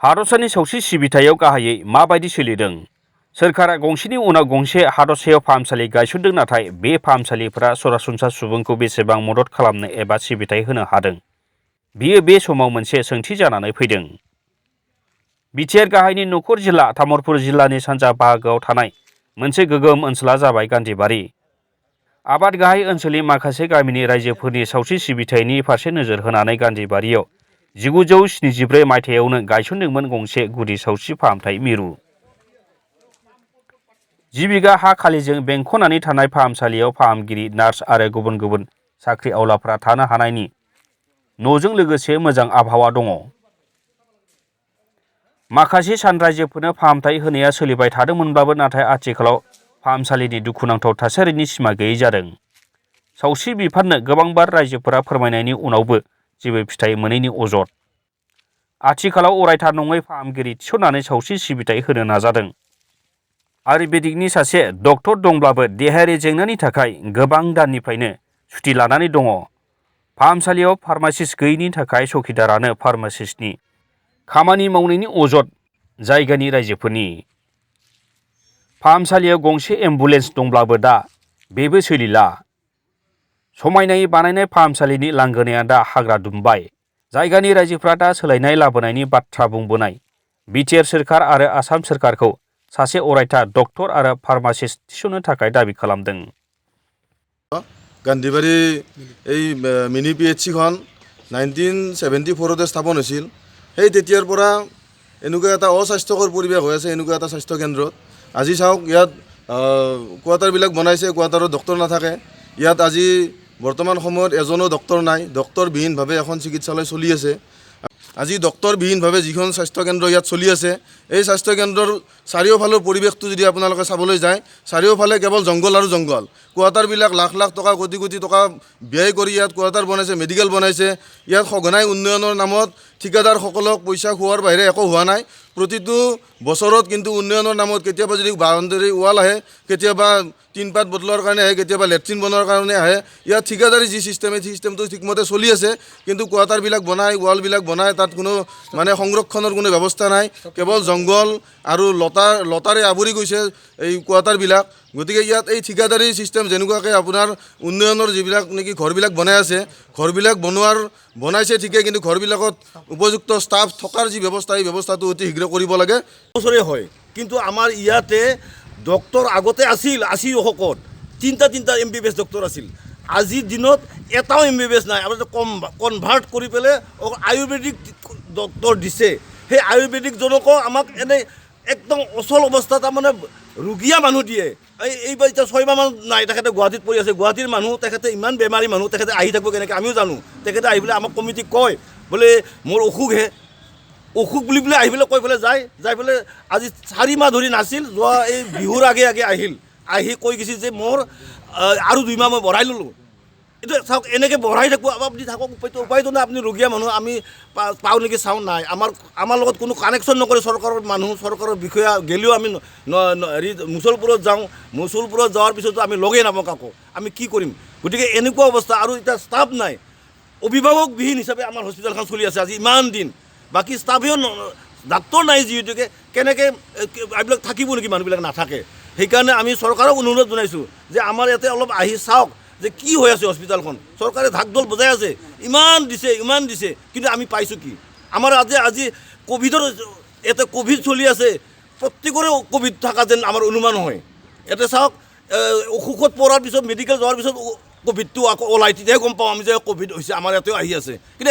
हादरसानि सावस्रि सिबिथायाव गाहायै माबायदि सोलिदों? सोरखारा गंसेनि उनाव गंसे हादरसायाव फाहामसालि गायसनदों, नाथाय बे फाहामसालिफोरा सरासनस्रा सुबुंखौ बेसेबां मदद खालामनो एबा सिबिथाय होनो हादों? बियो बे समाव मोनसे सोंथि जानानै फैदों। बिटिआर गाहायनि न'खर जिल्ला तामुलपुर जिल्लानि सानजा बाहागोआव थानाय मोनसे गोगोम ओनसोला जाबाय गान्धीबारि। आबाद गाहाय ओनसोलनि माखासे गामिनि रायजोफोरनि सावस्रि सिबिथायनि फारसे नोजोर होनानै गान्धीबारियाव 1974 मायथाइयावनो गायसनदोंमोन गंसे गुदि सावस्रि फाहामथाय मिरु। 10 बिगा हा खालिजों बेंखननानै थानाय फाहामसालियाव फाहामगिरि, नार्स आरो गुबुन गुबुन साख्रि आवलाफ्रा थानो हानायनि न'जों लोगोसे मोजां आबहावा दङ। माखासे सान रायजोफोरनो फाहामथाय होनाया सोलिबाय थादोंमोनब्लाबो, नाथाय आथिखालाव फाहामसालिनि दुखुनांथाव थासारिनि सिमा गैयै जादों। सावस्रि बिफाननो गोबांबार रायजोफोरा फोरमायनायनि उनावबो जेबो फिथाय मोनैनि अजद। आथिखालाव अरायथा नङै फाहामगिरि थिसननानै सावस्रि सिबिथाय होनो नाजादों। आयुर्वेदिकनि सासे डक्टर दंब्लाबो देहायारि जेंनानि थाखाय गोबां दाननिफ्रायनो सुथि लानानै दङ। फाहामसालियाव फार्मासिस्ट गैयैनि थाखाय चौकिदारानो फार्मासिस्टनि खामानि मावनायनि अजद। जायगानि रायजोफोरनि फाहामसालियाव गंसे एम्बुलेन्स दंब्लाबो दा बेबो सोलिला। समायनायै बानायनाय फाहामसालिनि लांगोनाया दा हाग्रा दुमबाय। जायगानि रायजोफ्रा दा सोलायनाय लाबोनायनि बाथ्रा बुंबोनाय बिटिआर सोरखार आरो आसाम सोरखारखौ सासे अरायथा डक्टर आरो फार्मासिस्ट थिसननो थाखाय दाबि खालामदों। গান্ধীবাৰী এই মিনি PHC-খন 1974 স্থাপন হৈছিল। সেই তেতিয়াৰ পৰা এনেকুৱা এটা অস্বাস্থ্যকৰ পৰিৱেশ হৈ আছে এনেকুৱা এটা স্বাস্থ্য কেন্দ্ৰত। আজি চাওক, ইয়াত কোৱাৰ্টাৰবিলাক বনাইছে, কোৱাৰ্টাৰত ডক্টৰ নাথাকে। ইয়াত আজি বৰ্তমান সময়ত এজনো ডক্টৰ নাই। ডক্টৰবিহীনভাৱে এখন চিকিৎসালয় চলি আছে। আজি ডক্টৰবিহীনভাৱে যিখন স্বাস্থ্যকেন্দ্ৰ ইয়াত চলি আছে, এই স্বাস্থ্যকেন্দ্ৰৰ চাৰিওফালৰ পৰিৱেশটো যদি আপোনালোকে চাবলৈ যায়, চাৰিওফালে কেৱল জংঘল আৰু জংঘল। কোৱাৰ্টাৰবিলাক লাখ লাখ টকা, কোটি কোটি টকা ব্যয় কৰি ইয়াত কোৱাৰ্টাৰ বনাইছে, মেডিকেল বনাইছে। ইয়াত সঘনাই উন্নয়নৰ নামত ঠিকাদাৰসকলক পইচা খোৱাৰ বাহিৰে একো হোৱা নাই। প্ৰতিটো বছৰত কিন্তু উন্নয়নৰ নামত কেতিয়াবা যদি বাউণ্ডেৰী ৱাল আহে, কেতিয়াবা টিনপাত বদলোৱাৰ কাৰণে আহে, কেতিয়াবা লেট্ৰিন বনোৱাৰ কাৰণে আহে। ইয়াত ঠিকাদাৰী যি চিষ্টেম, এই চিষ্টেমটো ঠিকমতে চলি আছে, কিন্তু কোৱাৰ্টাৰবিলাক বনাই, ৱালবিলাক বনাই, তাত কোনো সংৰক্ষণৰ কোনো ব্যৱস্থা নাই। কেৱল জংঘল আৰু লতাৰে আৱৰি গৈছে এই কোৱাৰ্টাৰবিলাক। গতিকে ইয়াত এই ঠিকাদাৰী চিষ্টেম যেনেকুৱাকৈ আপোনাৰ উন্নয়নৰ যিবিলাক নেকি ঘৰবিলাক বনাই আছে, ঘৰবিলাক বনাইছে ঠিকেই, কিন্তু ঘৰবিলাকত উপযুক্ত ষ্টাফ থকাৰ যি ব্যৱস্থা, এই ব্যৱস্থাটো অতি শীঘ্ৰ কৰিব লাগে। বছৰে হয়, কিন্তু আমাৰ ইয়াতে ডক্টৰ আগতে আছিল 80 দশকত তিনিটা MBBS ডক্টৰ আছিল। আজিৰ দিনত এটাও MBBS নাই। আৰু কনভাৰ্ট কৰি পেলাই আয়ুৰ্বেদিক ডক্টৰ দিছে। সেই আয়ুৰ্বেদিকজনকো আমাক এনেই একদম অচল অৱস্থা, তাৰমানে ৰোগীয়া মানুহ দিয়ে। এইবাৰ এতিয়া 6 মাহমান নাই, তেখেতে গুৱাহাটীত পৰি আছে। গুৱাহাটীৰ মানুহ, তেখেতে ইমান বেমাৰী মানুহ, তেখেতে আহি থাকিব কেনেকৈ আমিও জানো। তেখেতে আহি পেলাই আমাক কমিটিক কয় বোলে মোৰ অসুখহে, অসুখ বুলি পেলাই আহি পেলাই কৈ পেলাই যাই পেলাই আজি 4 মাহ ধৰি নাছিল। যোৱা এই বিহুৰ আগে আহি কৈ গৈছিল যে মোৰ আৰু 2 মাহ মই বঢ়াই ল'লোঁ। এইটো চাওক, এনেকৈ বঢ়াই থাকোঁ, আপুনি থাকক, উপায়টো নাই। আপুনি ৰোগীয়া মানুহ, আমি পাওঁ নেকি চাওঁ, নাই। আমাৰ লগত কোনো কানেকশ্যন নকৰে চৰকাৰৰ মানুহ, চৰকাৰৰ বিষয়া গেলেও আমি মুছলপুৰত যাওঁ। মুছলপুৰত যোৱাৰ পিছতো আমি লগেই নাপাওঁ কাকো। আমি কি কৰিম? গতিকে এনেকুৱা অৱস্থা। আৰু এতিয়া ষ্টাফ নাই, অভিভাৱকবিহীন হিচাপে আমাৰ হস্পিটেলখন চলি আছে আজি ইমান দিন। বাকী ষ্টাফেও ডাক্তৰ নাই, যিহেতুকে কেনেকৈ এইবিলাক থাকিব নেকি? মানুহবিলাক নাথাকে। সেইকাৰণে আমি চৰকাৰক অনুৰোধ জনাইছোঁ যে আমাৰ ইয়াতে অলপ আহি চাওক যে কি হৈ আছে হস্পিটেলখন। চৰকাৰে ঢাকঢোল বজাই আছে, ইমান দিছে, কিন্তু আমি পাইছোঁ কি? আমাৰ আজি ক'ভিডৰ ইয়াতে ক'ভিড চলি আছে, প্ৰত্যেকৰে ক'ভিড থকা যেন আমাৰ অনুমান হয়। ইয়াতে চাওক, অসুখত পৰাৰ পিছত, মেডিকেল যোৱাৰ পিছত ক'ভিডটো আকৌ ওলাই, তেতিয়াহে গম পাওঁ আমি যে ক'ভিড হৈছে, আমাৰ ইয়াতেও আহি আছে। কিন্তু